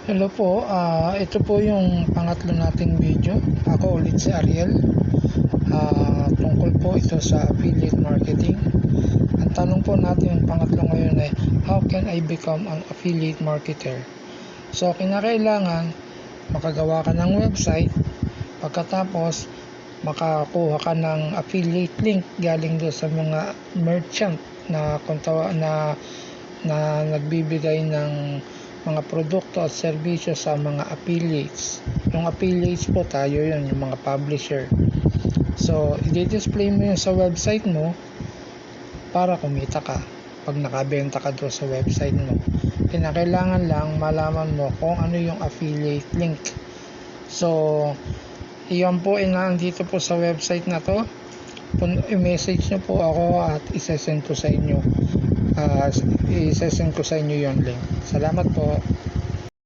Hello po, ito po yung pangatlo nating video. Ako ulit si Ariel. Tungkol po ito sa affiliate marketing. Ang tanong po natin yung pangatlo ngayon ay, how can I become an affiliate marketer? So, kinakailangan makagawa ka ng website, pagkatapos makakuha ka ng affiliate link galing doon sa mga merchant na nagbibigay ng mga produkto at serbisyo sa mga affiliates. Yung affiliates po tayo yun, yung mga publisher. So, i-display mo yun sa website mo para kumita ka pag nakabenta ka doon sa website mo. Kinakailangan lang malaman mo kung ano yung affiliate link. So, iyon po nandito po sa website na to. I-message nyo po ako at isesend ko sa inyo. Isesend ko sa inyo yung link. Salamat po.